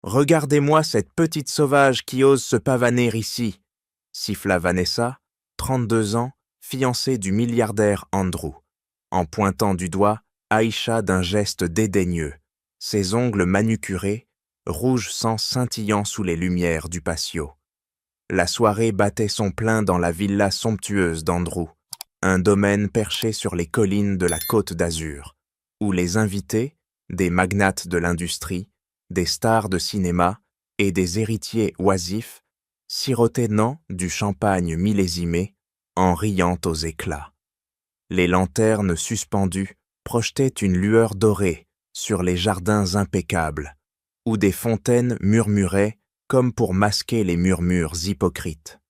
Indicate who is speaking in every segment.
Speaker 1: Regardez-moi cette petite sauvage qui ose se pavaner ici, siffla Vanessa, 32 ans, fiancée du milliardaire Andrew, en pointant du doigt Aïcha d'un geste dédaigneux, ses ongles manucurés, rouge sang scintillant sous les lumières du patio. La soirée battait son plein dans la villa somptueuse d'Andrew, un domaine perché sur les collines de la Côte d'Azur, où les invités, des magnates de l'industrie, des stars de cinéma et des héritiers oisifs, sirotaient du champagne millésimé en riant aux éclats. Les lanternes suspendues projetaient une lueur dorée sur les jardins impeccables, où des fontaines murmuraient comme pour masquer les murmures hypocrites.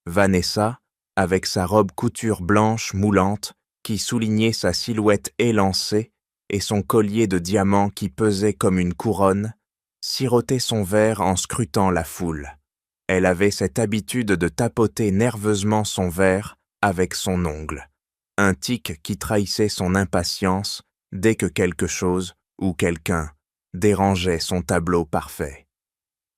Speaker 1: Vanessa, avec sa robe couture blanche moulante qui soulignait sa silhouette élancée et son collier de diamants qui pesait comme une couronne, sirotait son verre en scrutant la foule. Elle avait cette habitude de tapoter nerveusement son verre avec son ongle, un tic qui trahissait son impatience dès que quelque chose ou quelqu'un dérangeait son tableau parfait.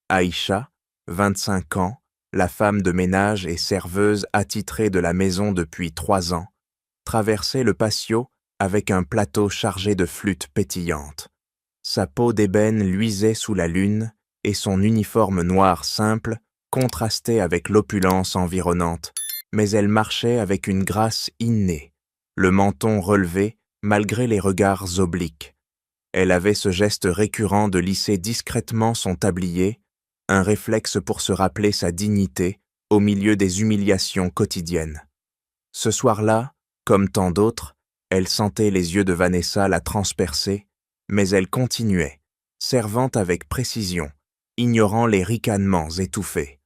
Speaker 1: Aïcha, 25 ans, la femme de ménage et serveuse attitrée de la maison depuis 3 ans, traversait le patio avec un plateau chargé de flûtes pétillantes. Sa peau d'ébène luisait sous la lune et son uniforme noir simple contrastait avec l'opulence environnante, mais elle marchait avec une grâce innée, le menton relevé malgré les regards obliques. Elle avait ce geste récurrent de lisser discrètement son tablier, un réflexe pour se rappeler sa dignité au milieu des humiliations quotidiennes. Ce soir-là, comme tant d'autres, elle sentait les yeux de Vanessa la transpercer, mais elle continuait, servant avec précision, ignorant les ricanements étouffés.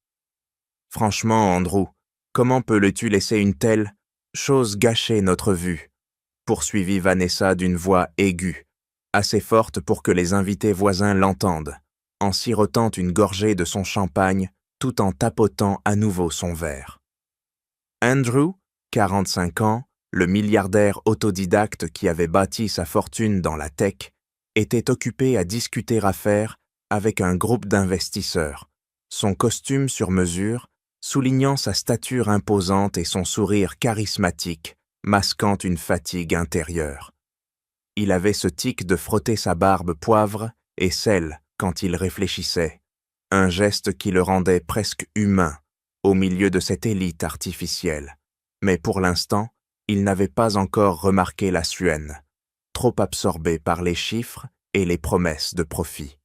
Speaker 1: « Franchement, Andrew, comment peux-tu laisser une telle chose gâcher notre vue ?» poursuivit Vanessa d'une voix aiguë, assez forte pour que les invités voisins l'entendent, en sirotant une gorgée de son champagne tout en tapotant à nouveau son verre. Andrew, 45 ans, le milliardaire autodidacte qui avait bâti sa fortune dans la tech, était occupé à discuter affaires avec un groupe d'investisseurs, son costume sur mesure, soulignant sa stature imposante et son sourire charismatique, masquant une fatigue intérieure. Il avait ce tic de frotter sa barbe poivre et sel quand il réfléchissait, un geste qui le rendait presque humain au milieu de cette élite artificielle. Mais pour l'instant, il n'avait pas encore remarqué la Suène, trop absorbé par les chiffres et les promesses de profit.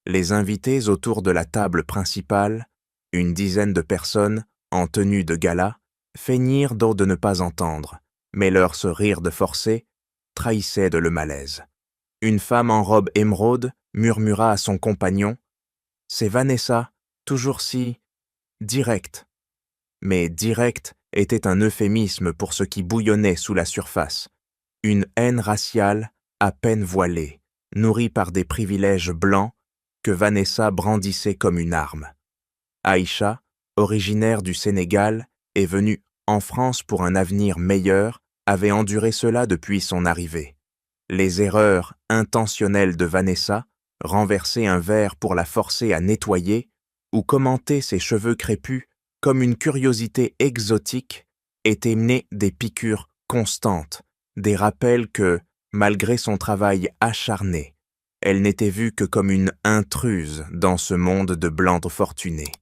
Speaker 1: Les invités autour de la table principale, une dizaine de personnes en tenue de gala, feignirent de ne pas entendre, mais leur ce rire de forcé trahissait de le malaise. Une femme en robe émeraude murmura à son compagnon « C'est Vanessa, toujours si... directe. » Mais direct était un euphémisme pour ce qui bouillonnait sous la surface, une haine raciale à peine voilée, nourrie par des privilèges blancs que Vanessa brandissait comme une arme. Aïcha, originaire du Sénégal et venue en France pour un avenir meilleur, avait enduré cela depuis son arrivée. Les erreurs intentionnelles de Vanessa, renverser un verre pour la forcer à nettoyer, ou commenter ses cheveux crépus comme une curiosité exotique, étaient nées des piqûres constantes, des rappels que, malgré son travail acharné, elle n'était vue que comme une intruse dans ce monde de blancs fortunés.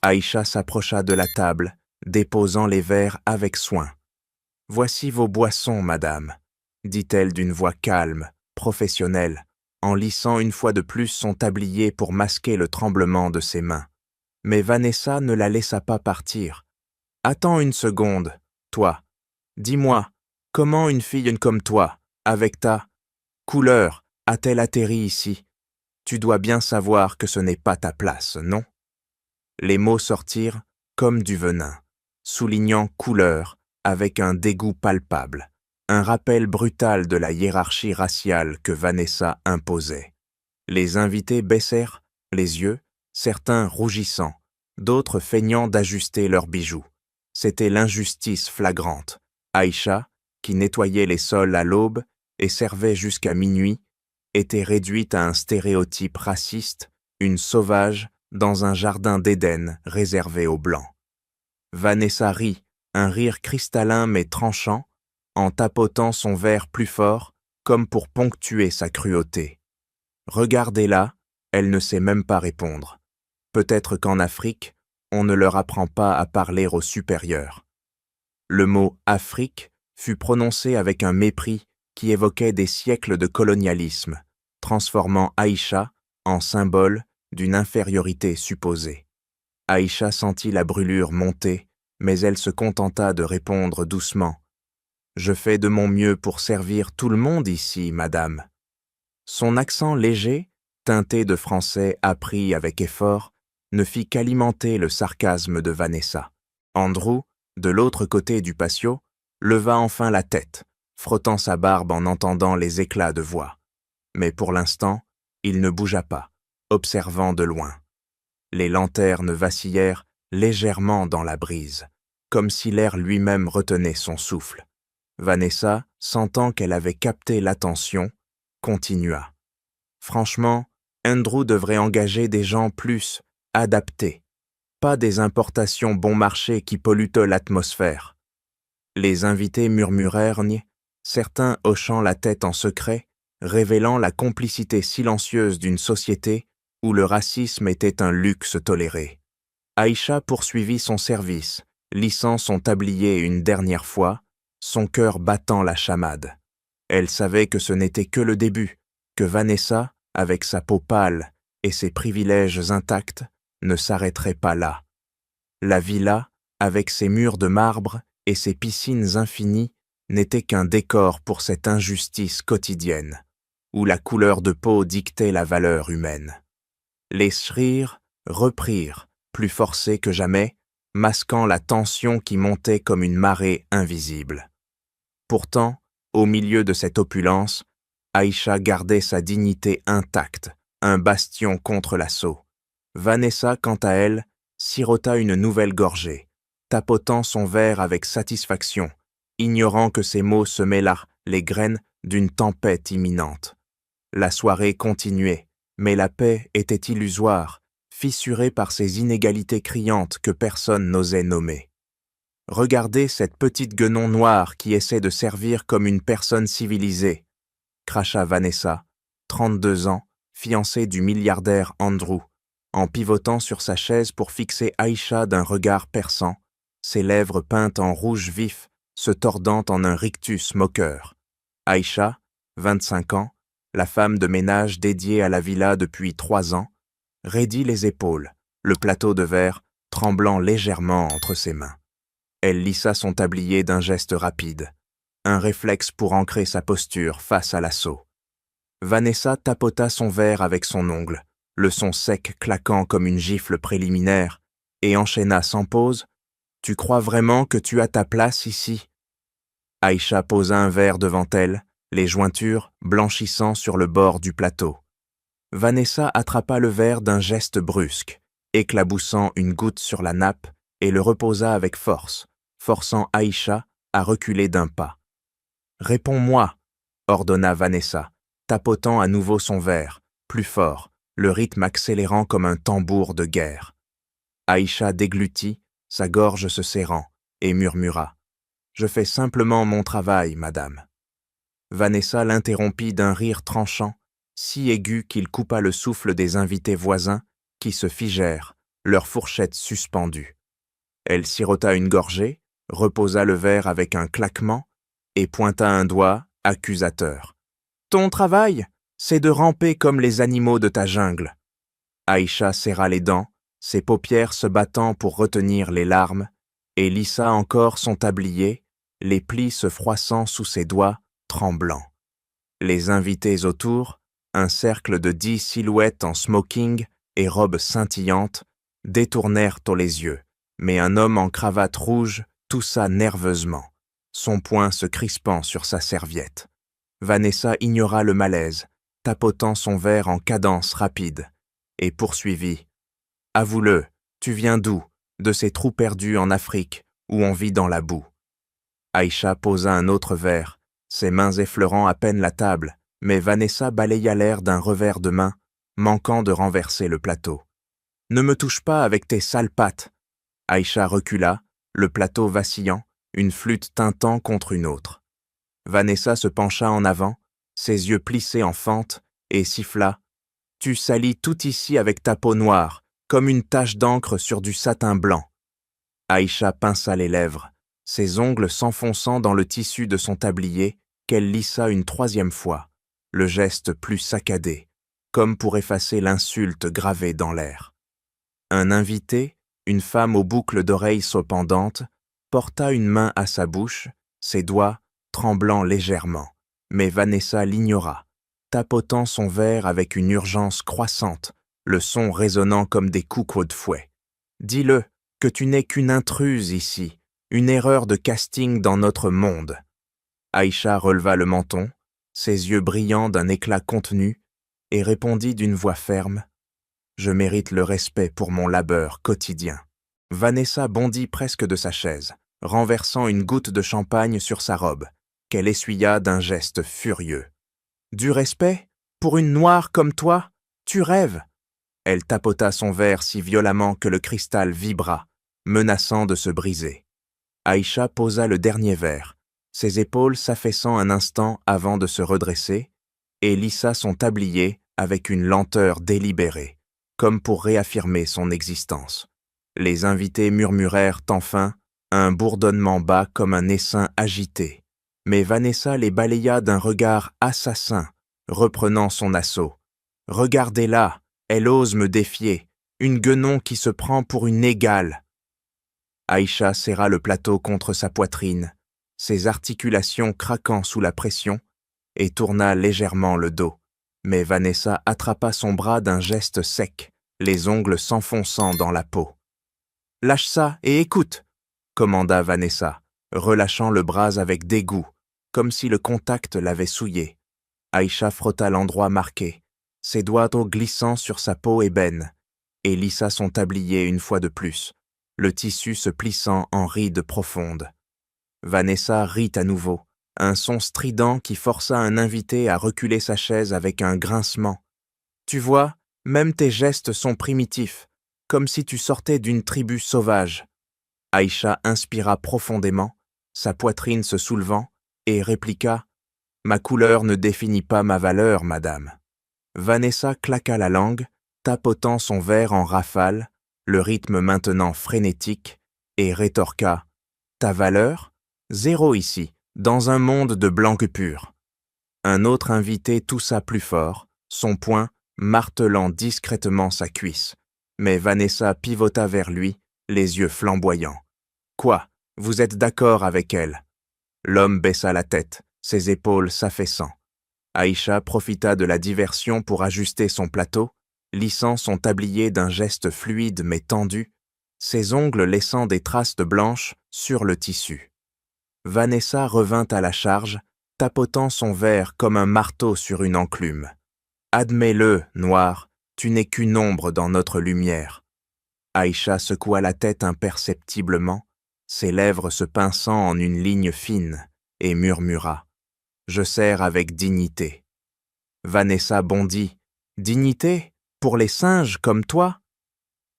Speaker 1: Aïcha s'approcha de la table, déposant les verres avec soin. « Voici vos boissons, madame, » dit-elle d'une voix calme, professionnelle, en lissant une fois de plus son tablier pour masquer le tremblement de ses mains. Mais Vanessa ne la laissa pas partir. « Attends une seconde, toi. Dis-moi, comment une fille comme toi, avec ta couleur, a-t-elle atterri ici? Tu dois bien savoir que ce n'est pas ta place, non ?» Les mots sortirent comme du venin, soulignant couleur avec un dégoût palpable, un rappel brutal de la hiérarchie raciale que Vanessa imposait. Les invités baissèrent les yeux, certains rougissant, d'autres feignant d'ajuster leurs bijoux. C'était l'injustice flagrante. Aïcha, qui nettoyait les sols à l'aube et servait jusqu'à minuit, était réduite à un stéréotype raciste, une sauvage dans un jardin d'Éden réservé aux Blancs. Vanessa rit, un rire cristallin mais tranchant, en tapotant son verre plus fort, comme pour ponctuer sa cruauté. Regardez-la, elle ne sait même pas répondre. Peut-être qu'en Afrique, on ne leur apprend pas à parler aux supérieurs. Le mot « Afrique » fut prononcé avec un mépris qui évoquait des siècles de colonialisme, transformant Aïcha en symbole d'une infériorité supposée. Aïcha sentit la brûlure monter, mais elle se contenta de répondre doucement. « Je fais de mon mieux pour servir tout le monde ici, madame. » Son accent léger, teinté de français appris avec effort, ne fit qu'alimenter le sarcasme de Vanessa. Andrew, de l'autre côté du patio, leva enfin la tête, frottant sa barbe en entendant les éclats de voix. Mais pour l'instant, il ne bougea pas, observant de loin. Les lanternes vacillèrent légèrement dans la brise, comme si l'air lui-même retenait son souffle. Vanessa, sentant qu'elle avait capté l'attention, continua. Franchement, Andrew devrait engager des gens plus adaptés, pas des importations bon marché qui polluent l'atmosphère. Les invités murmurèrent, certains hochant la tête en secret, révélant la complicité silencieuse d'une société où le racisme était un luxe toléré. Aïcha poursuivit son service, lissant son tablier une dernière fois, son cœur battant la chamade. Elle savait que ce n'était que le début, que Vanessa, avec sa peau pâle et ses privilèges intacts, ne s'arrêterait pas là. La villa, avec ses murs de marbre et ses piscines infinies, n'était qu'un décor pour cette injustice quotidienne, où la couleur de peau dictait la valeur humaine. Les shrires reprirent, plus forcés que jamais, masquant la tension qui montait comme une marée invisible. Pourtant, au milieu de cette opulence, Aïcha gardait sa dignité intacte, un bastion contre l'assaut. Vanessa, quant à elle, sirota une nouvelle gorgée, tapotant son verre avec satisfaction, ignorant que ses mots semaient là les graines d'une tempête imminente. La soirée continuait, mais la paix était illusoire, fissurée par ces inégalités criantes que personne n'osait nommer. Regardez cette petite guenon noire qui essaie de servir comme une personne civilisée, cracha Vanessa, 32 ans, fiancée du milliardaire Andrew, en pivotant sur sa chaise pour fixer Aïcha d'un regard perçant, ses lèvres peintes en rouge vif, se tordant en un rictus moqueur. Aïcha, 25 ans, la femme de ménage dédiée à la villa depuis 3 ans, raidit les épaules, le plateau de verre tremblant légèrement entre ses mains. Elle lissa son tablier d'un geste rapide, un réflexe pour ancrer sa posture face à l'assaut. Vanessa tapota son verre avec son ongle, le son sec claquant comme une gifle préliminaire, et enchaîna sans pause. « Tu crois vraiment que tu as ta place ici ?» Aïcha posa un verre devant elle, les jointures blanchissant sur le bord du plateau. Vanessa attrapa le verre d'un geste brusque, éclaboussant une goutte sur la nappe et le reposa avec force, forçant Aïcha à reculer d'un pas. « Réponds-moi » ordonna Vanessa, tapotant à nouveau son verre, plus fort, le rythme accélérant comme un tambour de guerre. Aïcha déglutit, sa gorge se serrant, et murmura « Je fais simplement mon travail, madame. » Vanessa l'interrompit d'un rire tranchant, si aigu qu'il coupa le souffle des invités voisins qui se figèrent, leurs fourchettes suspendues. Elle sirota une gorgée, reposa le verre avec un claquement et pointa un doigt accusateur. « Ton travail, c'est de ramper comme les animaux de ta jungle. » Aïcha serra les dents, ses paupières se battant pour retenir les larmes, et lissa encore son tablier, les plis se froissant sous ses doigts, tremblants. Les invités autour, un cercle de 10 silhouettes en smoking et robes scintillantes, détournèrent les yeux, mais un homme en cravate rouge toussa nerveusement, son poing se crispant sur sa serviette. Vanessa ignora le malaise, tapotant son verre en cadence rapide, et poursuivit. « Avoue-le, tu viens d'où? De ces trous perdus en Afrique, où on vit dans la boue. » Aïcha posa un autre verre, ses mains effleurant à peine la table, mais Vanessa balaya l'air d'un revers de main, manquant de renverser le plateau. « Ne me touche pas avec tes sales pattes !» Aïcha recula, le plateau vacillant, une flûte tintant contre une autre. Vanessa se pencha en avant, ses yeux plissés en fente, et siffla « Tu salis tout ici avec ta peau noire, comme une tache d'encre sur du satin blanc. » Aïcha pinça les lèvres, ses ongles s'enfonçant dans le tissu de son tablier, qu'elle lissa une troisième fois, le geste plus saccadé, comme pour effacer l'insulte gravée dans l'air. Un invité, une femme aux boucles d'oreilles saupendantes, porta une main à sa bouche, ses doigts tremblant légèrement, mais Vanessa l'ignora, tapotant son verre avec une urgence croissante, le son résonnant comme des coups de fouet. « Dis-le, que tu n'es qu'une intruse ici, une erreur de casting dans notre monde. » Aïcha releva le menton, ses yeux brillants d'un éclat contenu, et répondit d'une voix ferme « Je mérite le respect pour mon labeur quotidien. » Vanessa bondit presque de sa chaise, renversant une goutte de champagne sur sa robe, qu'elle essuya d'un geste furieux. « Du respect? Pour une noire comme toi? Tu rêves !» Elle tapota son verre si violemment que le cristal vibra, menaçant de se briser. Aïcha posa le dernier verre, ses épaules s'affaissant un instant avant de se redresser, et lissa son tablier avec une lenteur délibérée, comme pour réaffirmer son existence. Les invités murmurèrent enfin, un bourdonnement bas comme un essaim agité, mais Vanessa les balaya d'un regard assassin, reprenant son assaut. « Regardez-la, elle ose me défier, une guenon qui se prend pour une égale. » Aïcha serra le plateau contre sa poitrine, ses articulations craquant sous la pression, et tourna légèrement le dos. Mais Vanessa attrapa son bras d'un geste sec, les ongles s'enfonçant dans la peau. « Lâche ça et écoute !» commanda Vanessa, relâchant le bras avec dégoût, comme si le contact l'avait souillé. Aïcha frotta l'endroit marqué, ses doigts glissant sur sa peau ébène, et lissa son tablier une fois de plus, le tissu se plissant en rides profondes. Vanessa rit à nouveau, un son strident qui força un invité à reculer sa chaise avec un grincement. « Tu vois, même tes gestes sont primitifs, comme si tu sortais d'une tribu sauvage. » Aïcha inspira profondément, sa poitrine se soulevant, et répliqua « Ma couleur ne définit pas ma valeur, madame. » Vanessa claqua la langue, tapotant son verre en rafale, le rythme maintenant frénétique, et rétorqua « Ta valeur? Zéro ici, dans un monde de blanc pur. » Un autre invité toussa plus fort, son poing martelant discrètement sa cuisse, mais Vanessa pivota vers lui, les yeux flamboyants. « Quoi, vous êtes d'accord avec elle ?» L'homme baissa la tête, ses épaules s'affaissant. Aïcha profita de la diversion pour ajuster son plateau, lissant son tablier d'un geste fluide mais tendu, ses ongles laissant des traces de blanches sur le tissu. Vanessa revint à la charge, tapotant son verre comme un marteau sur une enclume. « Admets-le, noir, tu n'es qu'une ombre dans notre lumière. » Aïcha secoua la tête imperceptiblement, ses lèvres se pinçant en une ligne fine, et murmura « Je sers avec dignité. » Vanessa bondit « Dignité? Pour les singes comme toi ?»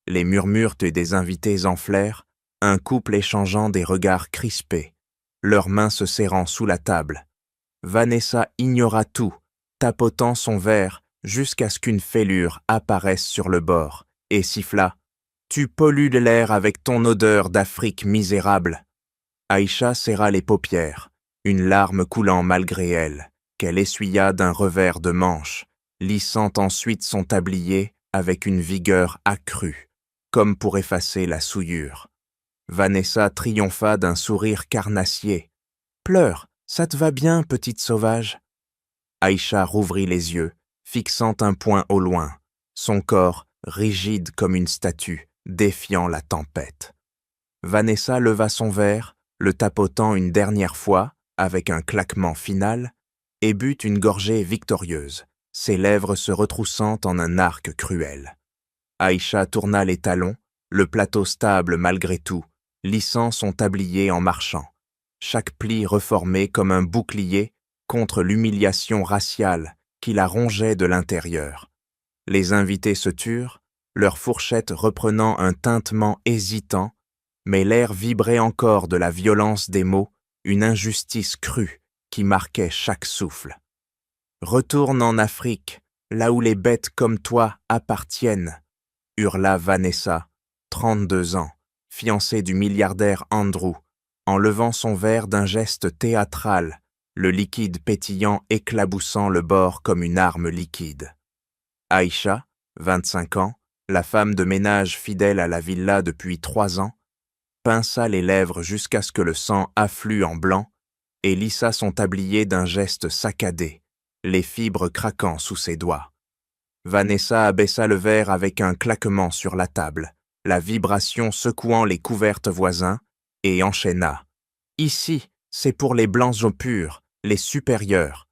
Speaker 1: Les murmures des invités enflèrent, un couple échangeant des regards crispés, leurs mains se serrant sous la table. Vanessa ignora tout, tapotant son verre jusqu'à ce qu'une fêlure apparaisse sur le bord, et siffla « Tu pollues l'air avec ton odeur d'Afrique misérable. » Aïcha serra les paupières, une larme coulant malgré elle, qu'elle essuya d'un revers de manche, lissant ensuite son tablier avec une vigueur accrue, comme pour effacer la souillure. Vanessa triompha d'un sourire carnassier. « Pleure, ça te va bien, petite sauvage ?» Aïcha rouvrit les yeux, fixant un point au loin, son corps rigide comme une statue, défiant la tempête. Vanessa leva son verre, le tapotant une dernière fois, avec un claquement final, et but une gorgée victorieuse, ses lèvres se retroussant en un arc cruel. Aïcha tourna les talons, le plateau stable malgré tout, lissant son tablier en marchant, chaque pli reformé comme un bouclier contre l'humiliation raciale qui la rongeait de l'intérieur. Les invités se turent, leurs fourchettes reprenant un tintement hésitant, mais l'air vibrait encore de la violence des mots, une injustice crue qui marquait chaque souffle. « Retourne en Afrique, là où les bêtes comme toi appartiennent », hurla Vanessa, 32 ans, fiancée du milliardaire Andrew, en levant son verre d'un geste théâtral, le liquide pétillant éclaboussant le bord comme une arme liquide. Aïcha, 25 ans, la femme de ménage fidèle à la villa depuis 3 ans, pinça les lèvres jusqu'à ce que le sang afflue en blanc et lissa son tablier d'un geste saccadé, les fibres craquant sous ses doigts. Vanessa abaissa le verre avec un claquement sur la table, la vibration secouant les couvertes voisins, et enchaîna. « Ici, c'est pour les blancs aux purs, les supérieurs. »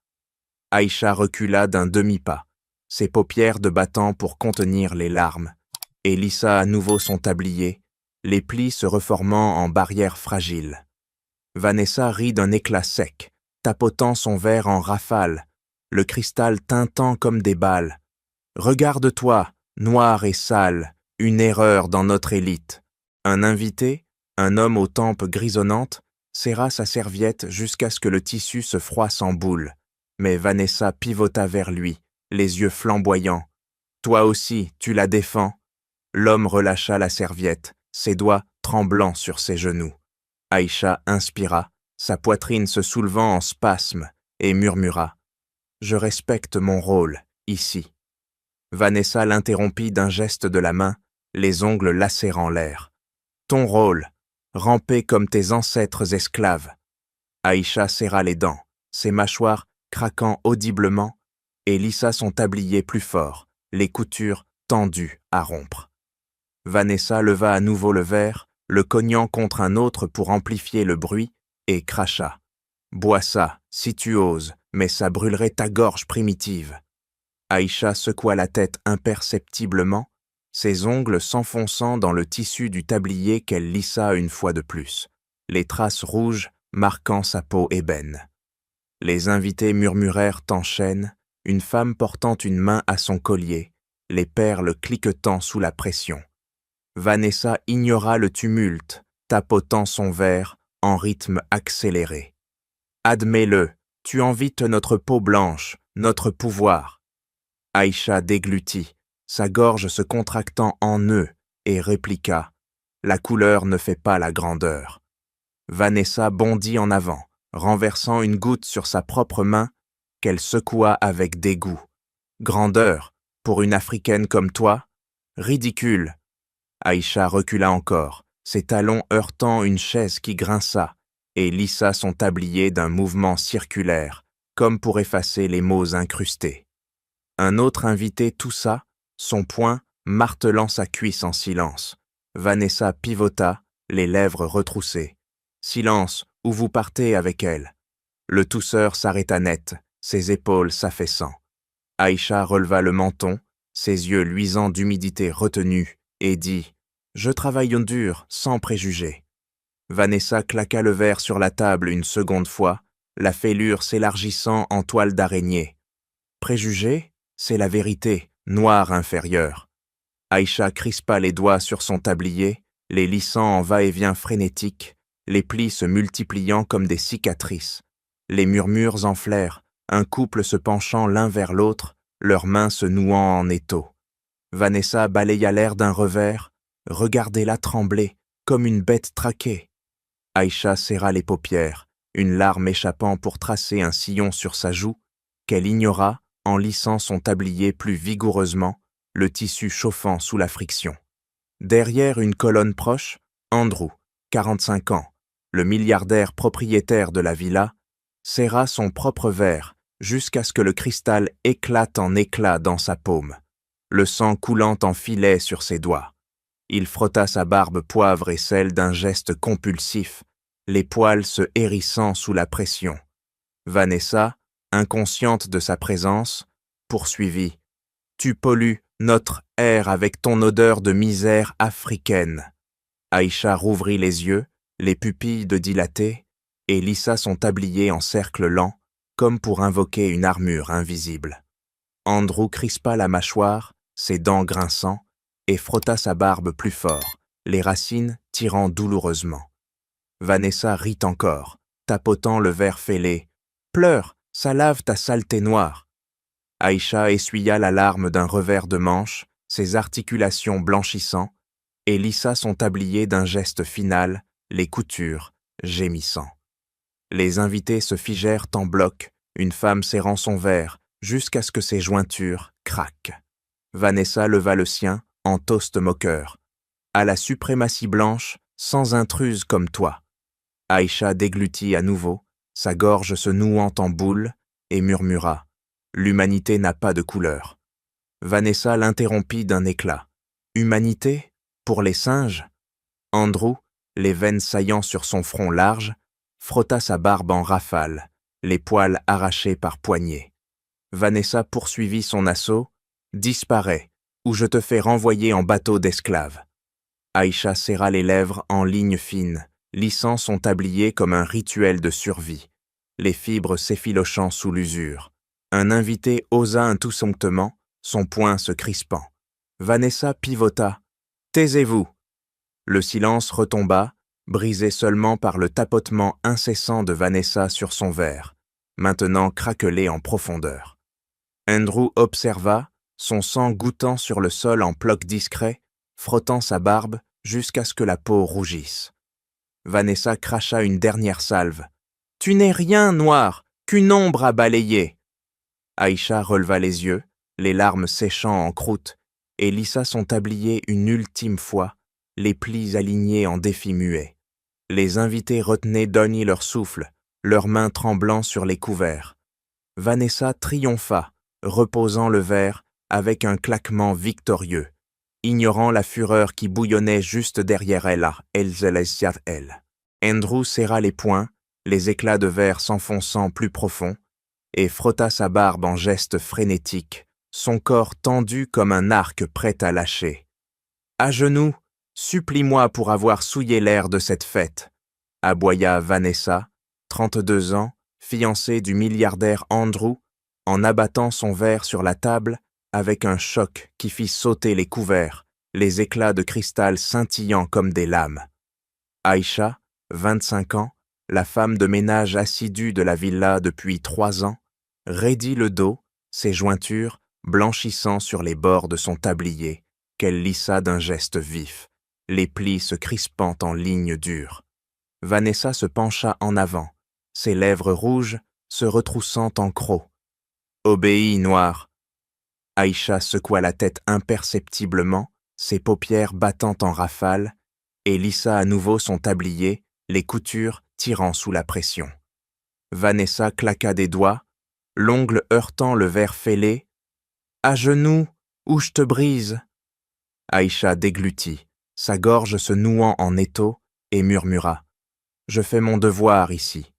Speaker 1: Aïcha recula d'un demi-pas, ses paupières de battant pour contenir les larmes, et lissa à nouveau son tablier, les plis se reformant en barrière fragile. Vanessa rit d'un éclat sec, tapotant son verre en rafale, le cristal tintant comme des balles. « Regarde-toi, noir et sale, une erreur dans notre élite. » Un invité, un homme aux tempes grisonnantes, serra sa serviette jusqu'à ce que le tissu se froisse en boule. Mais Vanessa pivota vers lui, les yeux flamboyants. « Toi aussi, tu la défends ?» L'homme relâcha la serviette, ses doigts tremblants sur ses genoux. Aïcha inspira, sa poitrine se soulevant en spasmes, et murmura « Je respecte mon rôle, ici. » Vanessa l'interrompit d'un geste de la main, les ongles lacérant l'air. « Ton rôle, ramper comme tes ancêtres esclaves. » Aïcha serra les dents, ses mâchoires craquant audiblement, et lissa son tablier plus fort, les coutures tendues à rompre. Vanessa leva à nouveau le verre, le cognant contre un autre pour amplifier le bruit, et cracha. « Bois ça, si tu oses, mais ça brûlerait ta gorge primitive. » Aïcha secoua la tête imperceptiblement, ses ongles s'enfonçant dans le tissu du tablier qu'elle lissa une fois de plus, les traces rouges marquant sa peau ébène. Les invités murmurèrent en chaîne, une femme portant une main à son collier, les perles cliquetant sous la pression. Vanessa ignora le tumulte, tapotant son verre en rythme accéléré. « Admets-le, tu envites notre peau blanche, notre pouvoir. » Aïcha déglutit, sa gorge se contractant en nœuds, et répliqua « La couleur ne fait pas la grandeur. » Vanessa bondit en avant, renversant une goutte sur sa propre main qu'elle secoua avec dégoût. « Grandeur, pour une Africaine comme toi? Ridicule !» Aïcha recula encore, ses talons heurtant une chaise qui grinça, et lissa son tablier d'un mouvement circulaire, comme pour effacer les mots incrustés. Un autre invité toussa, son poing martelant sa cuisse en silence. Vanessa pivota, les lèvres retroussées. « Silence, ou vous partez avec elle. » Le tousseur s'arrêta net, ses épaules s'affaissant. Aïcha releva le menton, ses yeux luisants d'humidité retenue, et dit « Je travaille dur, sans préjugés. » Vanessa claqua le verre sur la table une seconde fois, la fêlure s'élargissant en toile d'araignée. « Préjugés, c'est la vérité, noire inférieure. » Aïcha crispa les doigts sur son tablier, les lissant en va-et-vient frénétique, les plis se multipliant comme des cicatrices. Les murmures enflèrent, un couple se penchant l'un vers l'autre, leurs mains se nouant en étau. Vanessa balaya l'air d'un revers, regardez-la trembler, comme une bête traquée. Aïcha serra les paupières, une larme échappant pour tracer un sillon sur sa joue, qu'elle ignora en lissant son tablier plus vigoureusement, le tissu chauffant sous la friction. Derrière une colonne proche, Andrew, 45 ans, le milliardaire propriétaire de la villa, serra son propre verre jusqu'à ce que le cristal éclate en éclats dans sa paume, le sang coulant en filets sur ses doigts. Il frotta sa barbe poivre et sel d'un geste compulsif, les poils se hérissant sous la pression. Vanessa, inconsciente de sa présence, poursuivit « Tu pollues notre air avec ton odeur de misère africaine. » Aïcha rouvrit les yeux, les pupilles de dilatées, et lissa son tablier en cercle lent, comme pour invoquer une armure invisible. Andrew crispa la mâchoire, ses dents grinçant, et frotta sa barbe plus fort, les racines tirant douloureusement. Vanessa rit encore, tapotant le verre fêlé. « Pleure, ça lave ta saleté noire. » Aïcha essuya la larme d'un revers de manche, ses articulations blanchissant, et lissa son tablier d'un geste final, les coutures gémissant. Les invités se figèrent en bloc, une femme serrant son verre, jusqu'à ce que ses jointures craquent. Vanessa leva le sien en toast moqueur. « À la suprématie blanche, sans intruse comme toi. » Aïcha déglutit à nouveau, sa gorge se nouant en boule, et murmura « L'humanité n'a pas de couleur. » Vanessa l'interrompit d'un éclat. « Humanité? Pour les singes ?» Andrew, les veines saillant sur son front large, frotta sa barbe en rafale, les poils arrachés par poignées. Vanessa poursuivit son assaut. « Disparais, ou je te fais renvoyer en bateau d'esclaves. » Aïcha serra les lèvres en lignes fines, lissant son tablier comme un rituel de survie, les fibres s'effilochant sous l'usure. Un invité osa un toussomptement, son poing se crispant. Vanessa pivota. « Taisez-vous !» Le silence retomba, brisé seulement par le tapotement incessant de Vanessa sur son verre, maintenant craquelé en profondeur. Andrew observa, son sang gouttant sur le sol en plocs discrets, frottant sa barbe jusqu'à ce que la peau rougisse. Vanessa cracha une dernière salve. « Tu n'es rien, noir, qu'une ombre à balayer !» Aïcha releva les yeux, les larmes séchant en croûte, et lissa son tablier une ultime fois, les plis alignés en défi muet. Les invités retenaient d'ogni leur souffle, leurs mains tremblant sur les couverts. Vanessa triompha, reposant le verre avec un claquement victorieux, ignorant la fureur qui bouillonnait juste derrière elle. Andrew serra les poings, les éclats de verre s'enfonçant plus profond, et frotta sa barbe en geste frénétique, son corps tendu comme un arc prêt à lâcher. « À genoux, supplie-moi pour avoir souillé l'air de cette fête », aboya Vanessa, 32 ans, fiancée du milliardaire Andrew, en abattant son verre sur la table avec un choc qui fit sauter les couverts, les éclats de cristal scintillant comme des lames. Aïcha, 25 ans, la femme de ménage assidue de la villa depuis 3 ans, raidit le dos, ses jointures blanchissant sur les bords de son tablier, qu'elle lissa d'un geste vif, les plis se crispant en lignes dures. Vanessa se pencha en avant, ses lèvres rouges se retroussant en croc. « Obéis, noir !» Aïcha secoua la tête imperceptiblement, ses paupières battant en rafale, et lissa à nouveau son tablier, les coutures tirant sous la pression. Vanessa claqua des doigts, l'ongle heurtant le verre fêlé. « À genoux, ou je te brise !» Aïcha déglutit, sa gorge se nouant en étau, et murmura. « Je fais mon devoir ici. »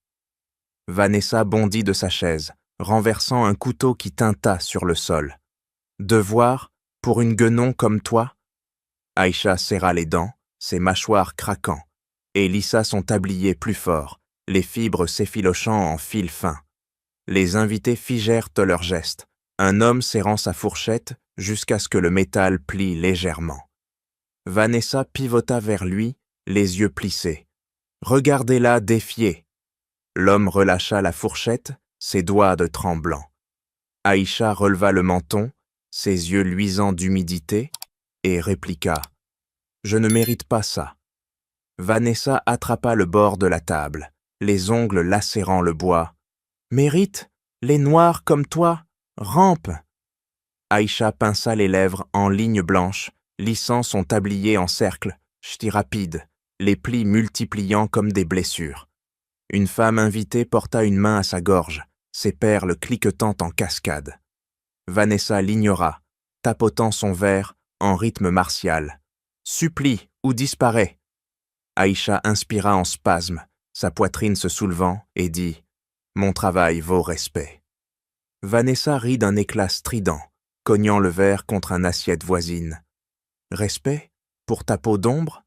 Speaker 1: Vanessa bondit de sa chaise, renversant un couteau qui tinta sur le sol. « Devoir, pour une guenon comme toi ?» Aïcha serra les dents, ses mâchoires craquant, et lissa son tablier plus fort, les fibres s'effilochant en fils fins. Les invités figèrent leurs gestes, un homme serrant sa fourchette jusqu'à ce que le métal plie légèrement. Vanessa pivota vers lui, les yeux plissés. « Regardez-la défier !» L'homme relâcha la fourchette, ses doigts de tremblants. Aïcha releva le menton, ses yeux luisants d'humidité, et répliqua « Je ne mérite pas ça. » Vanessa attrapa le bord de la table, les ongles lacérant le bois. « Mérite? Les noirs comme toi? Rampe !» Aïcha pinça les lèvres en ligne blanche, lissant son tablier en cercle, ch'ti rapide, les plis multipliant comme des blessures. Une femme invitée porta une main à sa gorge, ses perles cliquetant en cascade. Vanessa l'ignora, tapotant son verre en rythme martial. « Supplie ou disparaît !» Aïcha inspira en spasme, sa poitrine se soulevant, et dit « Mon travail vaut respect. » Vanessa rit d'un éclat strident, cognant le verre contre une assiette voisine. « Respect? Pour ta peau d'ombre ?»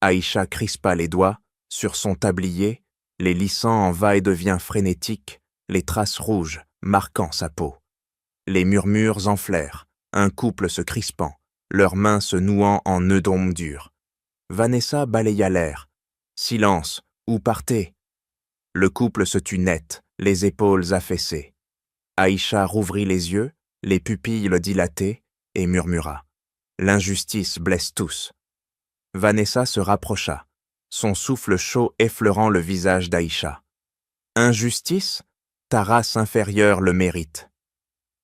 Speaker 1: Aïcha crispa les doigts, sur son tablier, les lissant en va-et-devient frénétique, les traces rouges marquant sa peau. Les murmures enflèrent, un couple se crispant, leurs mains se nouant en nœuds d'ombre durs. Vanessa balaya l'air. « Silence, où partez ?» Le couple se tut net, les épaules affaissées. Aïcha rouvrit les yeux, les pupilles dilatées, et murmura. « L'injustice blesse tous. » Vanessa se rapprocha, son souffle chaud effleurant le visage d'Aïcha. « Injustice ? Ta race inférieure le mérite. »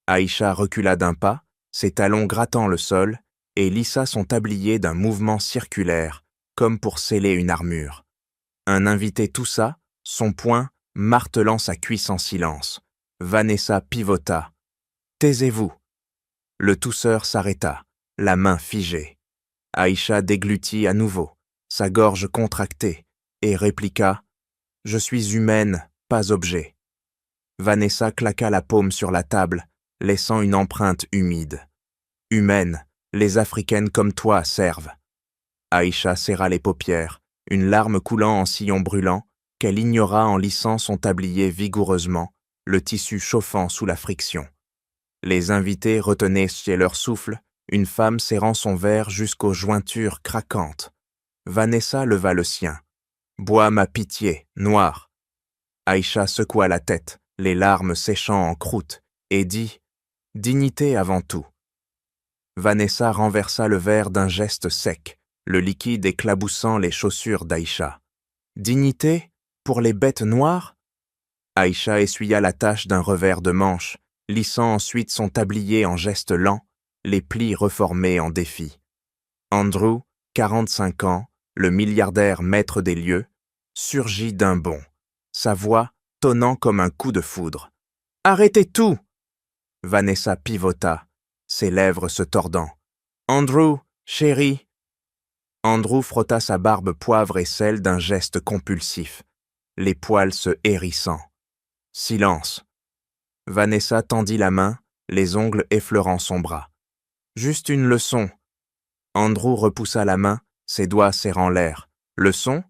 Speaker 1: Aïcha recula d'un pas, ses talons grattant le sol, et lissa son tablier d'un mouvement circulaire, comme pour sceller une armure. Un invité toussa, son poing martelant sa cuisse en silence. Vanessa pivota. « Taisez-vous !» Le tousseur s'arrêta, la main figée. Aïcha déglutit à nouveau, sa gorge contractée, et répliqua « Je suis humaine, pas objet. » Vanessa claqua la paume sur la table, laissant une empreinte humide. « Humaine, les Africaines comme toi servent. » Aïcha serra les paupières, une larme coulant en sillon brûlant, qu'elle ignora en lissant son tablier vigoureusement, le tissu chauffant sous la friction. Les invités retenaient chez leur souffle, une femme serrant son verre jusqu'aux jointures craquantes. Vanessa leva le sien. « Bois ma pitié, noir. » Aïcha secoua la tête, les larmes séchant en croûte, et dit « Dignité avant tout. » Vanessa renversa le verre d'un geste sec, le liquide éclaboussant les chaussures d'Aïcha. « Dignité pour les bêtes noires ?» Aïcha essuya la tache d'un revers de manche, lissant ensuite son tablier en geste lent, les plis reformés en défi. Andrew, 45 ans, le milliardaire maître des lieux, surgit d'un bond, sa voix tonnant comme un coup de foudre. « Arrêtez tout !» Vanessa pivota, ses lèvres se tordant. « Andrew, chéri !» Andrew frotta sa barbe poivre et sel d'un geste compulsif, les poils se hérissant. Silence. Vanessa tendit la main, les ongles effleurant son bras. « Juste une leçon. » Andrew repoussa la main, ses doigts serrant l'air. « Leçon ?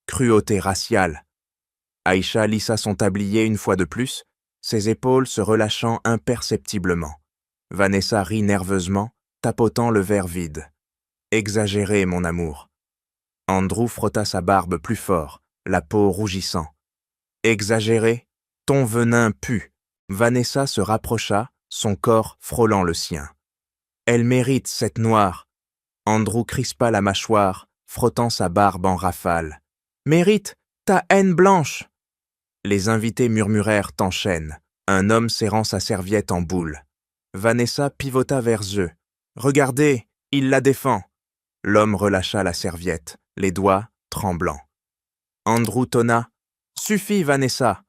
Speaker 1: Cruauté raciale. » Aïcha lissa son tablier une fois de plus, ses épaules se relâchant imperceptiblement. Vanessa rit nerveusement, tapotant le verre vide. « Exagéré, mon amour. » Andrew frotta sa barbe plus fort, la peau rougissant. « Exagéré ? Ton venin pue. » Vanessa se rapprocha, son corps frôlant le sien. « Elle mérite, cette noire. » Andrew crispa la mâchoire, frottant sa barbe en rafale. « Mérite ta haine blanche !» Les invités murmurèrent en chaîne, un homme serrant sa serviette en boule. Vanessa pivota vers eux. « Regardez, il la défend !» L'homme relâcha la serviette, les doigts tremblants. Andrew tonna. « Suffit, Vanessa !»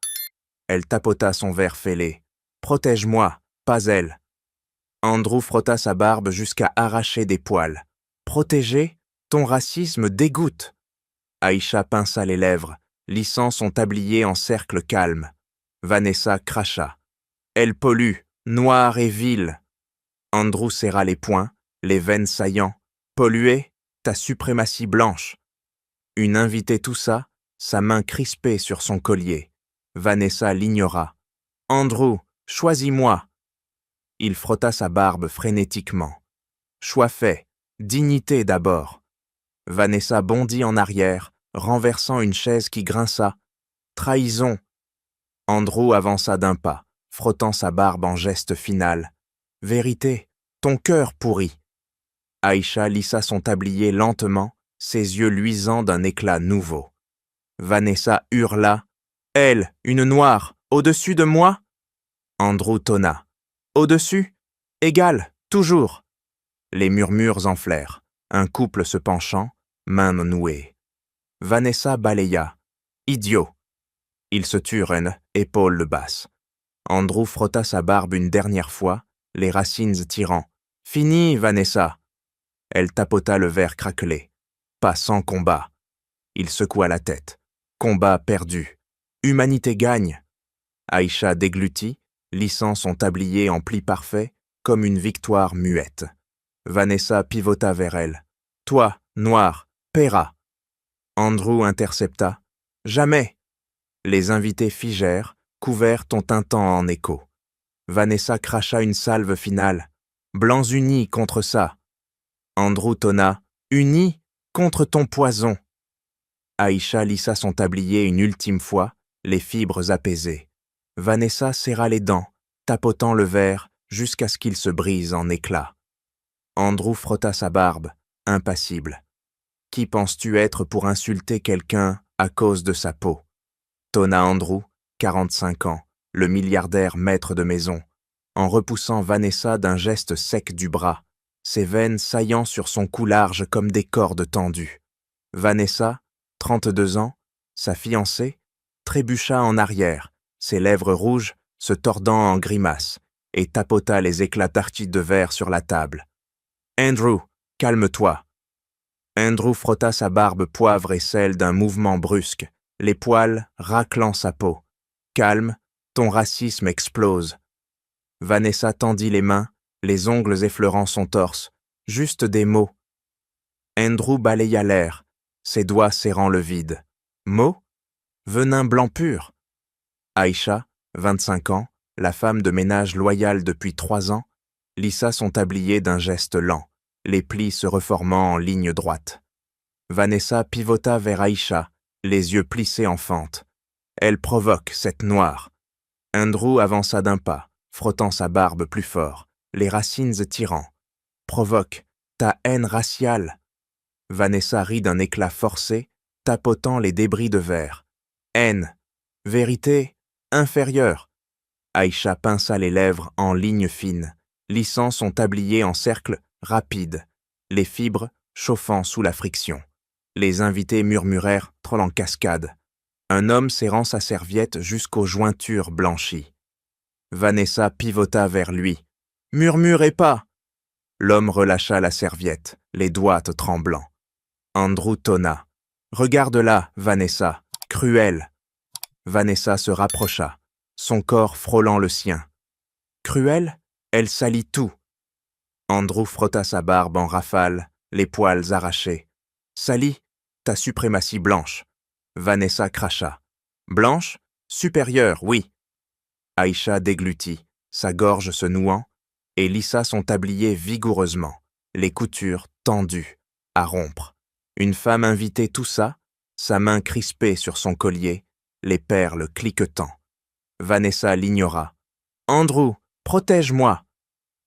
Speaker 1: Elle tapota son verre fêlé. « Protège-moi, pas elle. » Andrew frotta sa barbe jusqu'à arracher des poils. « Protéger ? Ton racisme dégoûte !» Aïcha pinça les lèvres, lissant son tablier en cercle calme. Vanessa cracha. « Elle pollue, noire et vile. » Andrew serra les poings, les veines saillant. « Polluer ? Ta suprématie blanche. » Une invitée toussa, sa main crispée sur son collier. Vanessa l'ignora. « Andrew, choisis-moi. » Il frotta sa barbe frénétiquement. « Choix fait, dignité d'abord. » Vanessa bondit en arrière, renversant une chaise qui grinça. « Trahison. » Andrew avança d'un pas, frottant sa barbe en geste final. « Vérité, ton cœur pourri. » Aïcha lissa son tablier lentement, ses yeux luisants d'un éclat nouveau. Vanessa hurla. « Elle, une noire, au-dessus de moi ?» Andrew tonna. « Au-dessus ? Égal, toujours. » Les murmures enflèrent, un couple se penchant, mains nouées. Vanessa balaya. « Idiot !» Ils se turent, épaules basses. Andrew frotta sa barbe une dernière fois, les racines tirant. « Fini, Vanessa !» Elle tapota le verre craquelé. « Pas sans combat. » Il secoua la tête. « Combat perdu. Humanité gagne. » Aïcha déglutit, lissant son tablier en plis parfaits, comme une victoire muette. Vanessa pivota vers elle. « Toi, noir, paieras. » Andrew intercepta. « Jamais !» Les invités figèrent, couverts ton tintant en écho. Vanessa cracha une salve finale. Blancs unis contre ça. Andrew tonna. Unis contre ton poison. Aïcha lissa son tablier une ultime fois, les fibres apaisées. Vanessa serra les dents, tapotant le verre jusqu'à ce qu'il se brise en éclats. Andrew frotta sa barbe, impassible. Qui penses-tu être pour insulter quelqu'un à cause de sa peau? Tonna Andrew, 45 ans, le milliardaire maître de maison, en repoussant Vanessa d'un geste sec du bras, ses veines saillant sur son cou large comme des cordes tendues. Vanessa, 32 ans, sa fiancée, trébucha en arrière, ses lèvres rouges se tordant en grimaces, et tapota les éclats d'artis de verre sur la table. « Andrew, calme-toi !» Andrew frotta sa barbe poivre et sel d'un mouvement brusque, les poils raclant sa peau. « Calme, ton racisme explose. » Vanessa tendit les mains, les ongles effleurant son torse. Juste des mots. Andrew balaya l'air, ses doigts serrant le vide. Mots? Venin blanc pur. Aïcha, 25 ans, la femme de ménage loyale depuis 3 ans, lissa son tablier d'un geste lent, les plis se reformant en ligne droite. Vanessa pivota vers Aïcha, les yeux plissés en fente. Elle provoque, cette noire. Andrew avança d'un pas, frottant sa barbe plus fort, les racines tirant. Provoque, ta haine raciale. Vanessa rit d'un éclat forcé, tapotant les débris de verre. Haine, vérité, inférieure. Aïcha pinça les lèvres en lignes fines, lissant son tablier en cercle rapide, les fibres chauffant sous la friction. Les invités murmurèrent, troll en cascade. Un homme serrant sa serviette jusqu'aux jointures blanchies. Vanessa pivota vers lui. « Murmurez pas !» L'homme relâcha la serviette, les doigts tremblants. Andrew tonna. « Regarde-la, Vanessa, cruelle !» Vanessa se rapprocha, son corps frôlant le sien. « Cruelle, elle salit tout. » Andrew frotta sa barbe en rafale, les poils arrachés. « Salit, ta suprématie blanche. » Vanessa cracha. « Blanche, supérieure, oui. » Aïcha déglutit, sa gorge se nouant, et lissa son tablier vigoureusement, les coutures tendues, à rompre. Une femme invitée tout ça, sa main crispée sur son collier, les perles cliquetant. Vanessa l'ignora. « Andrew, protège-moi !»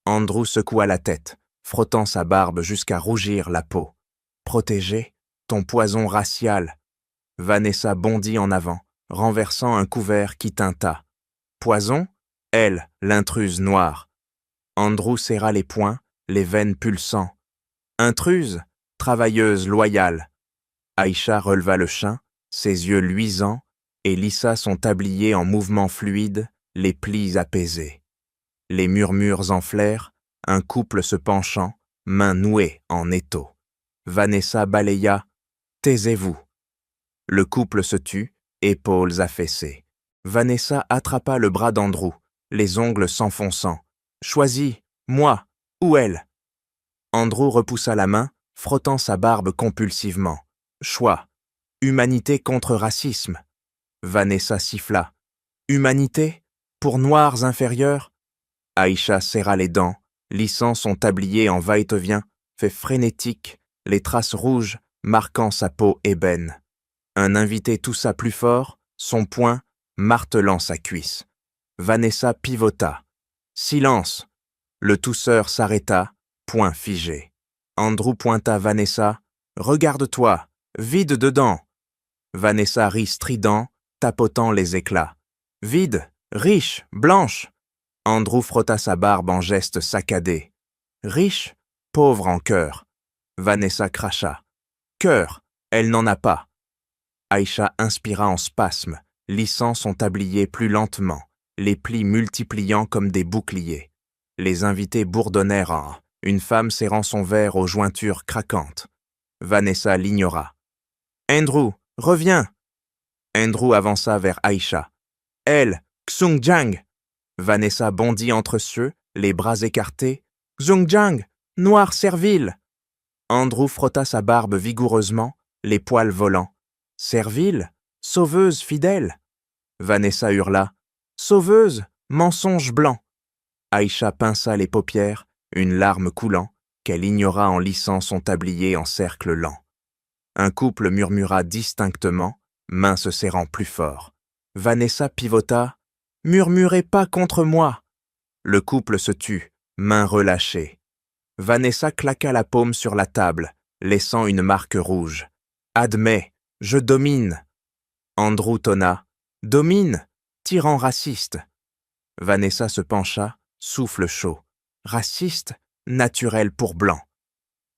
Speaker 1: Andrew secoua la tête, frottant sa barbe jusqu'à rougir la peau. « Protéger, ton poison racial !» Vanessa bondit en avant, renversant un couvert qui tinta. « Poison ?» Elle, l'intruse noire. Andrew serra les poings, les veines pulsant. « Intruse, travailleuse loyale !» Aïcha releva le chien, ses yeux luisants, et lissa son tablier en mouvements fluides, les plis apaisés. Les murmures enflèrent, un couple se penchant, mains nouées en étau. Vanessa balaya « Taisez-vous !» Le couple se tut, épaules affaissées. Vanessa attrapa le bras d'Andrew, les ongles s'enfonçant. « Choisis, moi ou elle ?» Andrew repoussa la main, frottant sa barbe compulsivement. « Choix. Humanité contre racisme. » Vanessa siffla. « Humanité? Pour noirs inférieurs ?» Aïcha serra les dents, lissant son tablier en va-et-vient, fait frénétique, les traces rouges marquant sa peau ébène. Un invité toussa plus fort, son poing martelant sa cuisse. Vanessa pivota. « Silence !» Le tousseur s'arrêta, poing figé. Andrew pointa Vanessa. « Regarde-toi, vide dedans !» Vanessa rit strident, tapotant les éclats. « Vide, riche, blanche !» Andrew frotta sa barbe en geste saccadé. « Riche, pauvre en cœur !» Vanessa cracha. « Cœur, elle n'en a pas !» Aïcha inspira en spasme, lissant son tablier plus lentement, les plis multipliant comme des boucliers. Les invités bourdonnèrent en une femme serrant son verre aux jointures craquantes. Vanessa l'ignora. « Andrew, reviens !» Andrew avança vers Aïcha. « Elle, Xunjiang !» Vanessa bondit entre ceux, les bras écartés. « Xunjiang, noir servile !» Andrew frotta sa barbe vigoureusement, les poils volants. « Servile, sauveuse fidèle !» Vanessa hurla. Sauveuse, mensonge blanc. Aïcha pinça les paupières, une larme coulant, qu'elle ignora en lissant son tablier en cercle lent. Un couple murmura distinctement, mains se serrant plus fort. Vanessa pivota. « Murmurez pas contre moi !» Le couple se tut, mains relâchées. Vanessa claqua la paume sur la table, laissant une marque rouge. « Admets, je domine !» Andrew tonna. « Domine, tyran raciste !» Vanessa se pencha, souffle chaud. « Raciste, naturel pour blanc. »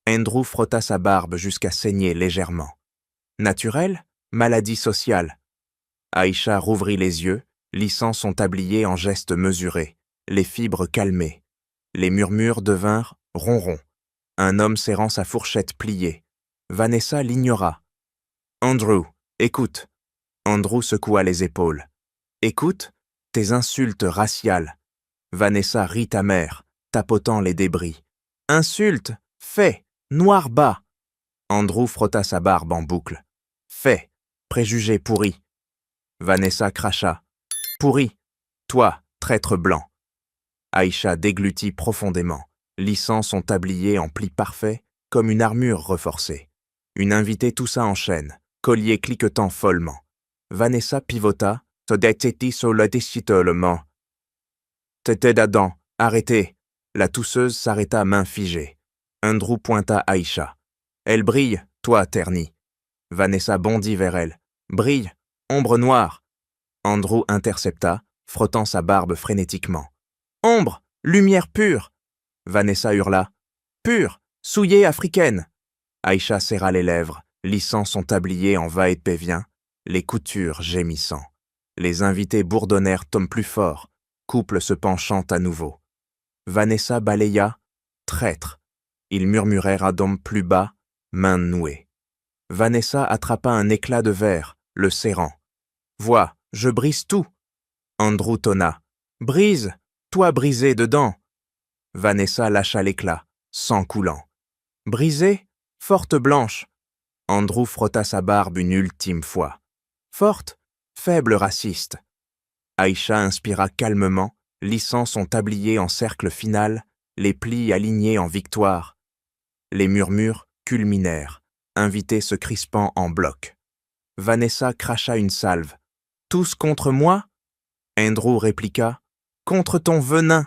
Speaker 1: Andrew frotta sa barbe jusqu'à saigner légèrement. « Naturel, maladie sociale. » Aïcha rouvrit les yeux, lissant son tablier en gestes mesurés, les fibres calmées. Les murmures devinrent ronrons. Un homme serrant sa fourchette pliée. Vanessa l'ignora. « Andrew, écoute. » Andrew secoua les épaules. « Écoute, tes insultes raciales. » Vanessa rit amère, tapotant les débris. « Insulte, fait, noir bas. » Andrew frotta sa barbe en boucle. « Fait, préjugé pourri. » Vanessa cracha. « Pourri, toi, traître blanc. » Aïcha déglutit profondément, lissant son tablier en plis parfaits comme une armure reforcée. Une invitée toussa en chaîne, collier cliquetant follement. Vanessa pivota, se détêtit sur le décitolement. « T'étais d'Adam, arrêtez !» La tousseuse s'arrêta main figée. Andrew pointa Aïcha. « Elle brille, toi, ternie. » Vanessa bondit vers elle. « Brille, ombre noire !» Andrew intercepta, frottant sa barbe frénétiquement. « Ombre, lumière pure !» Vanessa hurla. « Pure, souillée africaine !» Aïcha serra les lèvres, lissant son tablier en va-et-pévien, les coutures gémissant. Les invités bourdonnèrent tom plus fort, couple se penchant à nouveau. Vanessa balaya. « Traître !» Ils murmurèrent à dom plus bas, mains nouées. Vanessa attrapa un éclat de verre, le serrant. « Vois, je brise tout !» Andrew tonna. « Brise, toi brisé dedans !» Vanessa lâcha l'éclat, sang coulant. « Brisée, forte blanche !» Andrew frotta sa barbe une ultime fois. « Forte, faible raciste !» Aïcha inspira calmement, lissant son tablier en cercle final, les plis alignés en victoire. Les murmures culminèrent, invités se crispant en bloc. Vanessa cracha une salve. « Tous contre moi ?» Andrew répliqua. « Contre ton venin !»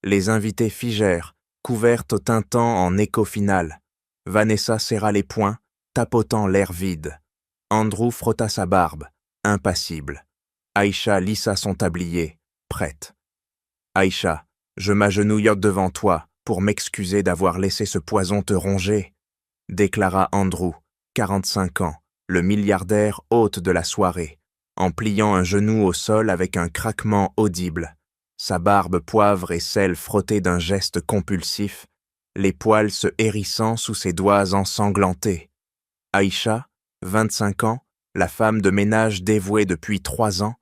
Speaker 1: Les invités figèrent, couvertes au tintant en écho final. Vanessa serra les poings, tapotant l'air vide. Andrew frotta sa barbe, impassible. Aïcha lissa son tablier, prête. « Aïcha, je m'agenouille devant toi pour m'excuser d'avoir laissé ce poison te ronger, » déclara Andrew, 45 ans, le milliardaire hôte de la soirée, en pliant un genou au sol avec un craquement audible, sa barbe poivre et sel frottée d'un geste compulsif, les poils se hérissant sous ses doigts ensanglantés. Aïcha, 25 ans, la femme de ménage dévouée depuis 3 ans,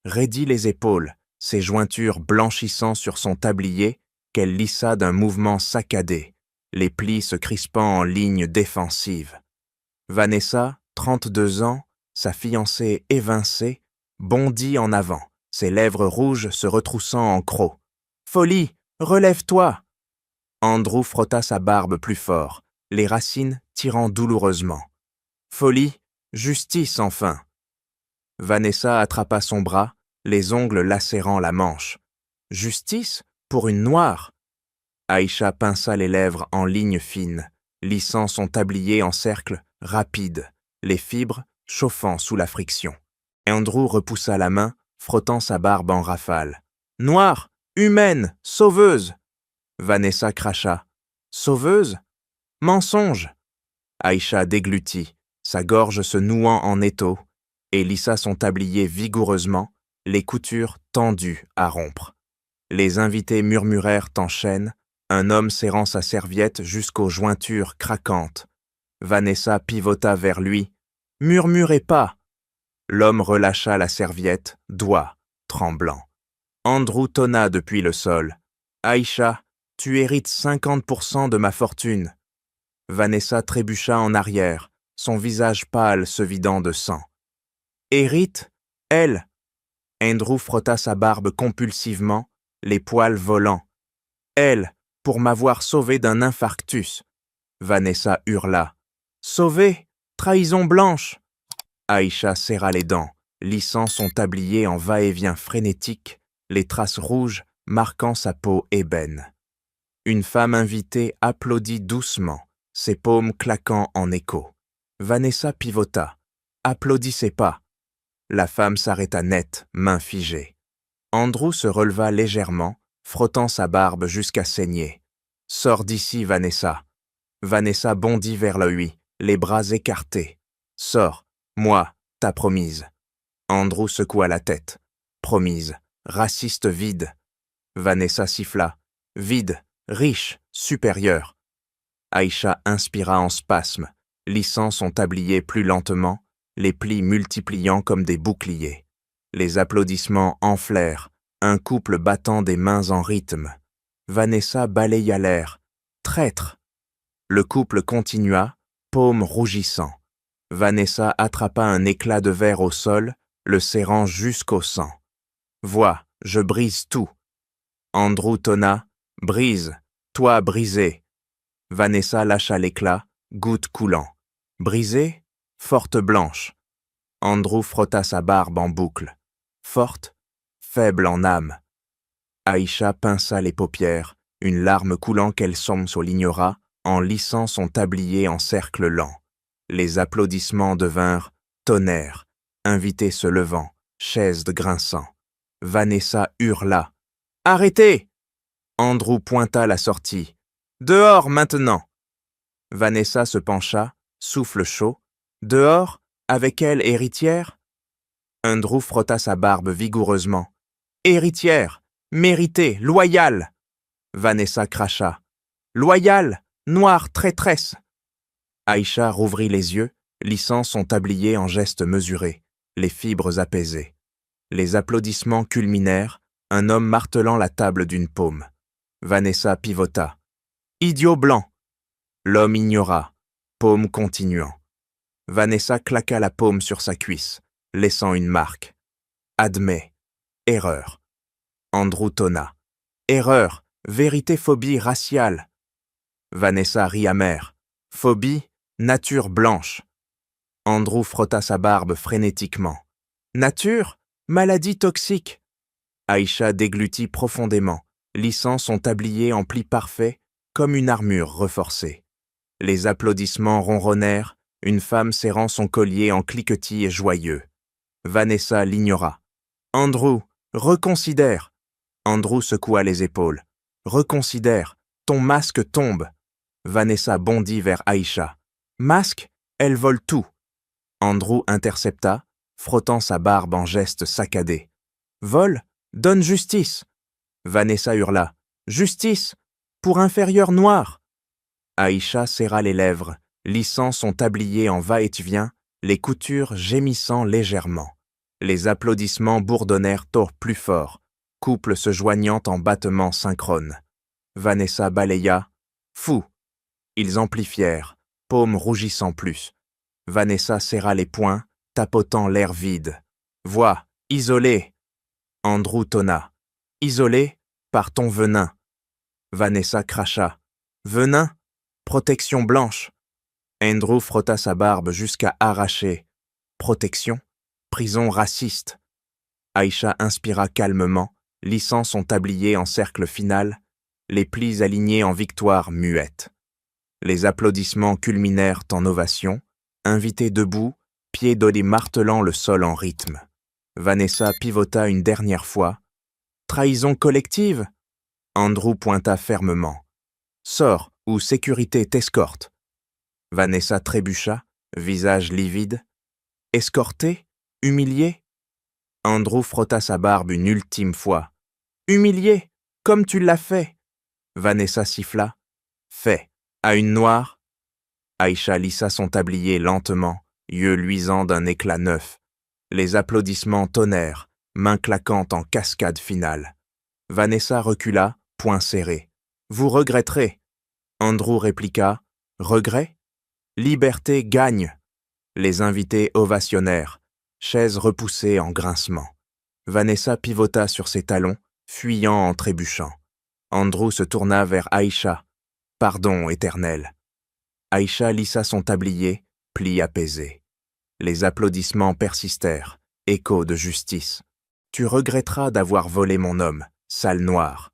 Speaker 1: raidit les épaules, ses jointures blanchissant sur son tablier qu'elle lissa d'un mouvement saccadé, les plis se crispant en ligne défensive. Vanessa, 32 ans, sa fiancée évincée, bondit en avant, ses lèvres rouges se retroussant en croc. « Folie, relève-toi !» Andrew frotta sa barbe plus fort, les racines tirant douloureusement. « Folie, justice enfin !» Vanessa attrapa son bras, les ongles lacérant la manche. « Justice pour une noire !» Aïcha pinça les lèvres en ligne fine, lissant son tablier en cercle rapide, les fibres chauffant sous la friction. Andrew repoussa la main, frottant sa barbe en rafale. « Noire, humaine, sauveuse !» Vanessa cracha. « Sauveuse ? Mensonge !» Aïcha déglutit, sa gorge se nouant en étau, et lissa son tablier vigoureusement, les coutures tendues à rompre. Les invités murmurèrent en chaîne, un homme serrant sa serviette jusqu'aux jointures craquantes. Vanessa pivota vers lui. « Murmurez pas !» L'homme relâcha la serviette, doigt, tremblant. Andrew tonna depuis le sol. « Aïcha, tu hérites 50% de ma fortune. » Vanessa trébucha en arrière, son visage pâle se vidant de sang. « Hérite, elle ?» Andrew frotta sa barbe compulsivement, les poils volants. Elle, pour m'avoir sauvé d'un infarctus. Vanessa hurla. Sauvé! Trahison blanche! Aïcha serra les dents, lissant son tablier en va-et-vient frénétique, les traces rouges marquant sa peau ébène. Une femme invitée applaudit doucement, ses paumes claquant en écho. Vanessa pivota. Applaudissez pas. La femme s'arrêta net, main figée. Andrew se releva légèrement, frottant sa barbe jusqu'à saigner. « Sors d'ici, Vanessa. » Vanessa bondit vers lui, les bras écartés. « Sors, moi, ta promise. » Andrew secoua la tête. « Promise, raciste vide. » Vanessa siffla. « Vide, riche, supérieur. » Aïcha inspira en spasmes, lissant son tablier plus lentement, les plis multipliant comme des boucliers. Les applaudissements enflèrent, un couple battant des mains en rythme. Vanessa balaya l'air. « Traître !» Le couple continua, paumes rougissant. Vanessa attrapa un éclat de verre au sol, le serrant jusqu'au sang. « Vois, je brise tout. » Andrew tonna. « Brise, toi brisé. » Vanessa lâcha l'éclat, goutte coulant. « Brisé, forte blanche. » Andrew frotta sa barbe en boucle. « Forte, faible en âme. » Aïcha pinça les paupières, une larme coulant qu'elle l'ignora, en lissant son tablier en cercle lent. Les applaudissements devinrent tonnerre, invités se levant, chaises grinçant. Vanessa hurla. « Arrêtez !» Andrew pointa la sortie. « Dehors maintenant !» Vanessa se pencha, souffle chaud. « Dehors, avec elle héritière ?» Andrew frotta sa barbe vigoureusement. « Héritière, méritée, loyale !» Vanessa cracha. « Loyale, noire traîtresse !» Aïcha rouvrit les yeux, lissant son tablier en gestes mesurés, les fibres apaisées. Les applaudissements culminèrent, un homme martelant la table d'une paume. Vanessa pivota. « Idiot blanc !» L'homme ignora, paume continuant. Vanessa claqua la paume sur sa cuisse, laissant une marque. « Admets. Erreur. » Andrew tonna. « Erreur, vérité phobie raciale. » Vanessa rit amère. « Phobie, nature blanche. » Andrew frotta sa barbe frénétiquement. « Nature, maladie toxique. » Aïcha déglutit profondément, lissant son tablier en plis parfaits, comme une armure reforcée. Les applaudissements ronronnèrent, une femme serrant son collier en cliquetis et joyeux. Vanessa l'ignora. « Andrew, reconsidère !» Andrew secoua les épaules. « Reconsidère, ton masque tombe !» Vanessa bondit vers Aïcha. « Masque, elle vole tout !» Andrew intercepta, frottant sa barbe en geste saccadé. « Vol, donne justice !» Vanessa hurla. « Justice, pour inférieur noir !» Aïcha serra les lèvres, lissant son tablier en va-et-vient, les coutures gémissant légèrement. Les applaudissements bourdonnèrent plus fort, couple se joignant en battements synchrones. Vanessa balaya. « Fou !» Ils amplifièrent, paumes rougissant plus. Vanessa serra les poings, tapotant l'air vide. « Vois, isolé !» Andrew tonna. « Isolé par ton venin. » Vanessa cracha. « Venin ? Protection blanche. » Andrew frotta sa barbe jusqu'à arracher. « Protection ? Prison raciste. » Aïcha inspira calmement, lissant son tablier en cercle final, les plis alignés en victoire muette. Les applaudissements culminèrent en ovation, invités debout, pieds donnés martelant le sol en rythme. Vanessa pivota une dernière fois. « Trahison collective ?» Andrew pointa fermement. « Sors, ou sécurité t'escorte. » Vanessa trébucha, visage livide. « Escorté ? Humilié ?» Andrew frotta sa barbe une ultime fois. « Humilié, comme tu l'as fait !» Vanessa siffla. « Fait, à une noire ?» Aïcha lissa son tablier lentement, yeux luisants d'un éclat neuf. Les applaudissements tonnèrent, mains claquantes en cascade finale. Vanessa recula, poings serrés. « Vous regretterez. » Andrew répliqua. « Regret ? Liberté gagne. » Les invités ovationnèrent, chaises repoussées en grincement. Vanessa pivota sur ses talons, fuyant en trébuchant. Andrew se tourna vers Aïcha. « Pardon, éternel. » Aïcha lissa son tablier, pli apaisé. Les applaudissements persistèrent, écho de justice. « Tu regretteras d'avoir volé mon homme, sale noire. »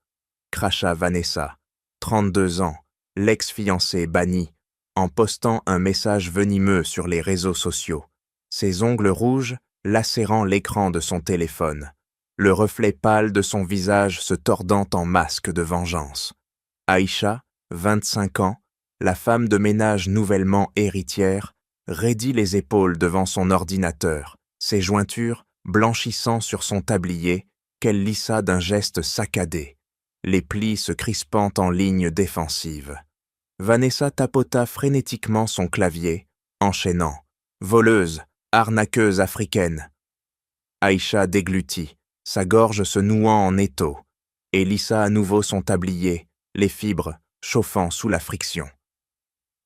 Speaker 1: cracha Vanessa, 32 ans, l'ex-fiancée bannie, en postant un message venimeux sur les réseaux sociaux. Ses ongles rouges lacérant l'écran de son téléphone, le reflet pâle de son visage se tordant en masque de vengeance. Aïcha, 25 ans, la femme de ménage nouvellement héritière, raidit les épaules devant son ordinateur, ses jointures blanchissant sur son tablier qu'elle lissa d'un geste saccadé, les plis se crispant en ligne défensive. Vanessa tapota frénétiquement son clavier, enchaînant « Voleuse, arnaqueuse africaine ». Aïcha déglutit, sa gorge se nouant en étau, et lissa à nouveau son tablier, les fibres chauffant sous la friction.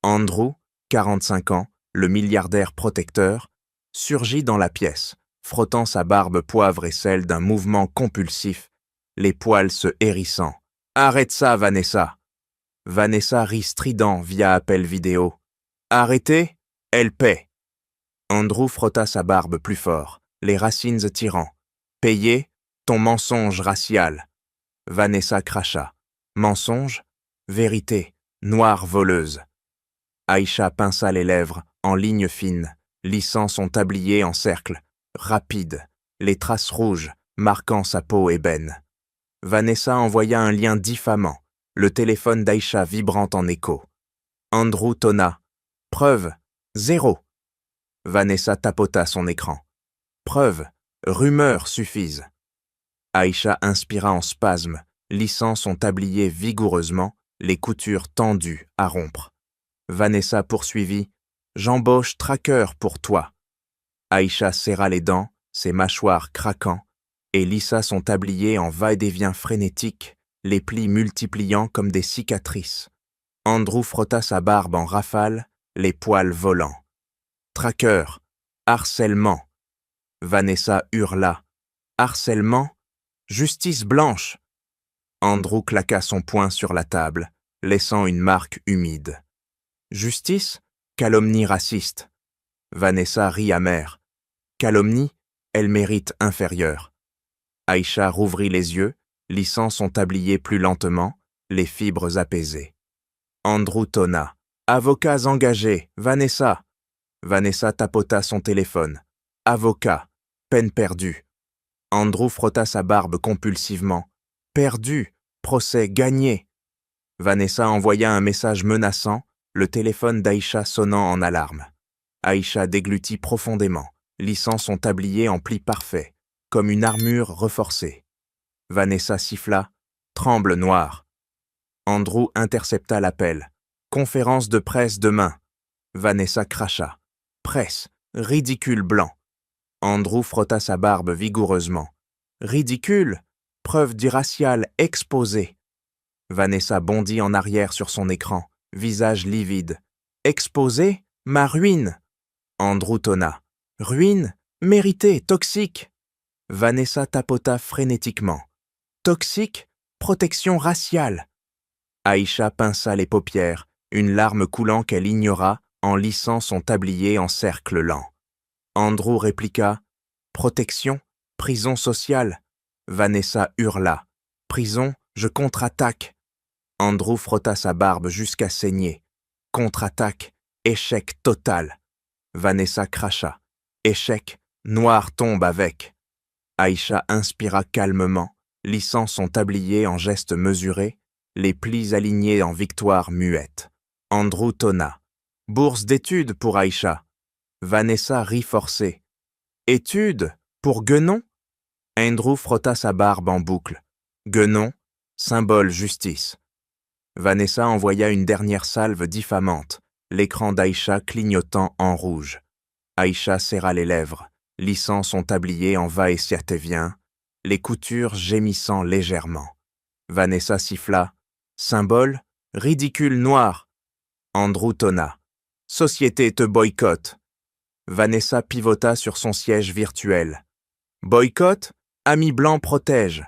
Speaker 1: Andrew, 45 ans, le milliardaire protecteur, surgit dans la pièce, frottant sa barbe poivre et sel d'un mouvement compulsif, les poils se hérissant. « Arrête ça, Vanessa !» Vanessa rit strident via appel vidéo. « Arrêtez, elle paie !» Andrew frotta sa barbe plus fort, les racines tirant. « Payer, ton mensonge racial !» Vanessa cracha. « Mensonge ? Vérité, noire voleuse !» Aïcha pinça les lèvres, en lignes fines, lissant son tablier en cercle, rapide, les traces rouges marquant sa peau ébène. Vanessa envoya un lien diffamant, le téléphone d'Aïcha vibrant en écho. Andrew tonna. « Preuve, 0. » Vanessa tapota son écran. « Preuve, rumeurs suffisent. » Aïcha inspira en spasme, lissant son tablier vigoureusement, les coutures tendues à rompre. Vanessa poursuivit. « J'embauche tracker pour toi. » Aïcha serra les dents, ses mâchoires craquant, et lissa son tablier en va-et-vient frénétique, les plis multipliant comme des cicatrices. Andrew frotta sa barbe en rafale, les poils volants. « Tracker, harcèlement !» Vanessa hurla. « Harcèlement ? Justice blanche !» Andrew claqua son poing sur la table, laissant une marque humide. « Justice ? Calomnie raciste. » Vanessa rit amère. « Calomnie, elle mérite inférieure. » Aïcha rouvrit les yeux, lissant son tablier plus lentement, les fibres apaisées. Andrew tonna. « Avocats engagés, Vanessa !» Vanessa tapota son téléphone. « Avocat, peine perdue. » Andrew frotta sa barbe compulsivement. « Perdu, procès gagné. » Vanessa envoya un message menaçant, le téléphone d'Aïcha sonnant en alarme. Aïcha déglutit profondément, lissant son tablier en plis parfaits, comme une armure reforcée. Vanessa siffla. « Tremble noir. » Andrew intercepta l'appel. « Conférence de presse demain. » Vanessa cracha. « Presse, ridicule blanc. » Andrew frotta sa barbe vigoureusement. « Ridicule, preuve d'irracial exposé. » Vanessa bondit en arrière sur son écran, visage livide. « Exposé, ma ruine. » Andrew tonna. « Ruine, méritée, toxique. » Vanessa tapota frénétiquement. « Toxique, protection raciale. » Aïcha pinça les paupières, une larme coulant qu'elle ignora en lissant son tablier en cercle lent. Andrew répliqua. « Protection, prison sociale. » Vanessa hurla. « Prison, je contre-attaque. » Andrew frotta sa barbe jusqu'à saigner. « Contre-attaque, échec total. » Vanessa cracha. « Échec, noir tombe avec. » Aïcha inspira calmement, lissant son tablier en geste mesuré, les plis alignés en victoire muette. Andrew tonna. « Bourse d'études pour Aïcha. » Vanessa rit forcée. « Études pour Guenon ?» Andrew frotta sa barbe en boucle. « Guenon, symbole justice. » Vanessa envoya une dernière salve diffamante, l'écran d'Aïcha clignotant en rouge. Aïcha serra les lèvres, lissant son tablier en va-et-vient, les coutures gémissant légèrement. Vanessa siffla. « Symbole, ridicule noir. » Andrew tonna. « Société te boycotte. » Vanessa pivota sur son siège virtuel. « Boycott ? Ami blanc protège.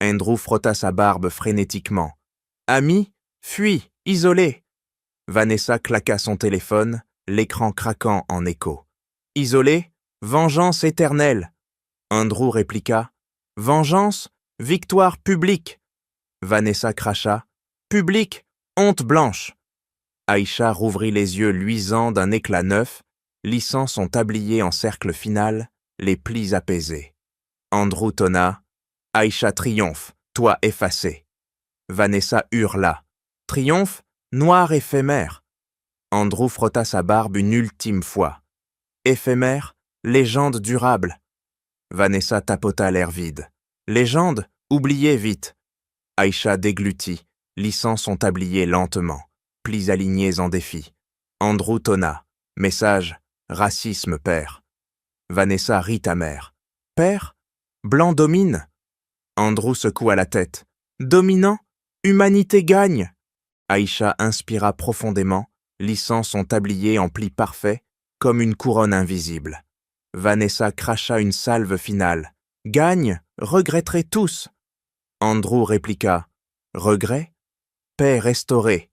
Speaker 1: Andrew frotta sa barbe frénétiquement. Ami, fuis, isolé. Vanessa claqua son téléphone, l'écran craquant en écho. Isolé, vengeance éternelle. Andrew répliqua. Vengeance, victoire publique. Vanessa cracha. Public, honte blanche. Aïcha rouvrit les yeux luisants d'un éclat neuf, lissant son tablier en cercle final, les plis apaisés. Andrew tonna. Aïcha triomphe, toi effacé. Vanessa hurla. Triomphe, noir éphémère. Andrew frotta sa barbe une ultime fois. Éphémère, légende durable. Vanessa tapota l'air vide. Légende, oubliez vite. Aïcha déglutit, lissant son tablier lentement, plis alignés en défi. Andrew tonna. Message, racisme père. Vanessa rit amère. Père, blanc domine. Andrew secoua la tête. Dominant, humanité gagne. Aïcha inspira profondément, lissant son tablier en plis parfaits, comme une couronne invisible. Vanessa cracha une salve finale. Gagne, regretterez tous. Andrew répliqua. Regret? Paix restaurée.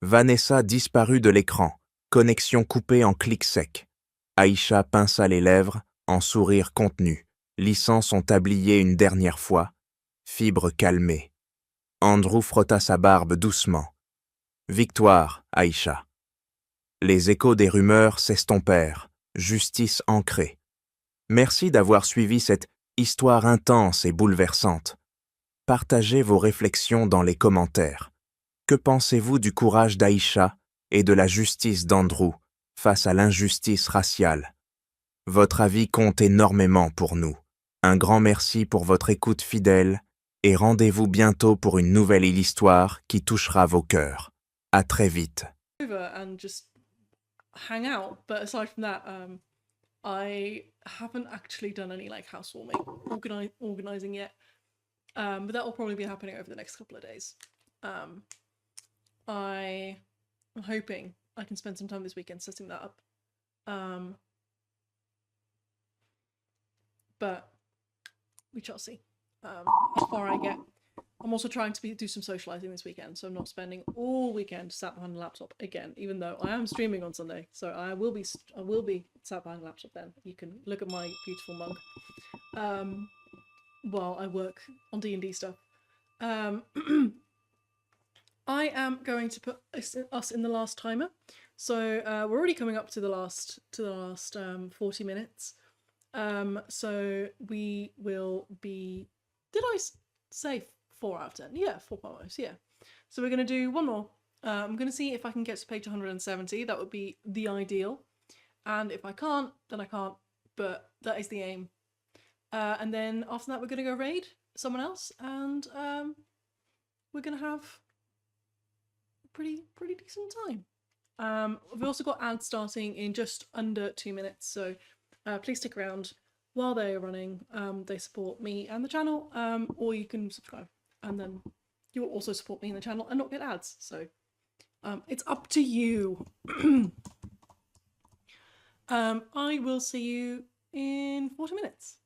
Speaker 1: Vanessa disparut de l'écran, connexion coupée en clic sec. Aïcha pinça les lèvres, en sourire contenu, lissant son tablier une dernière fois, fibre calmée. Andrew frotta sa barbe doucement. Victoire, Aïcha. Les échos des rumeurs s'estompèrent, justice ancrée. Merci d'avoir suivi cette histoire intense et bouleversante. Partagez vos réflexions dans les commentaires. Que pensez-vous du courage d'Aïcha et de la justice d'Andrew face à l'injustice raciale? Votre avis compte énormément pour nous. Un grand merci pour votre écoute fidèle et rendez-vous bientôt pour une nouvelle histoire qui touchera vos cœurs. À très vite.
Speaker 2: And just hang out, but aside from that, I haven't actually done any like housewarming organizing yet, but that will probably be happening over the next couple of days. I am hoping I can spend some time this weekend setting that up, but we shall see how far I get. I'm also trying to do some socializing this weekend, so I'm not spending all weekend sat behind a laptop again, even though I am streaming on Sunday, so I will be sat behind a laptop then. You can look at my beautiful mug while I work on D&D stuff. I am going to put us in the last timer, so we're already coming up to the last 40 minutes. So we will be. Did I say 4 out of 10? Yeah, 4.0. Yeah. So we're going to do one more. I'm going to see if I can get to page 170. That would be the ideal. And if I can't, then I can't. But that is the aim. And then after that, we're going to go raid someone else, and we're going to have a pretty decent time. We've also got ads starting in just under 2 minutes, so please stick around while they're running. They support me and the channel, or you can subscribe, and then you will also support me in the channel and not get ads. So it's up to you. I will see you in 40 minutes.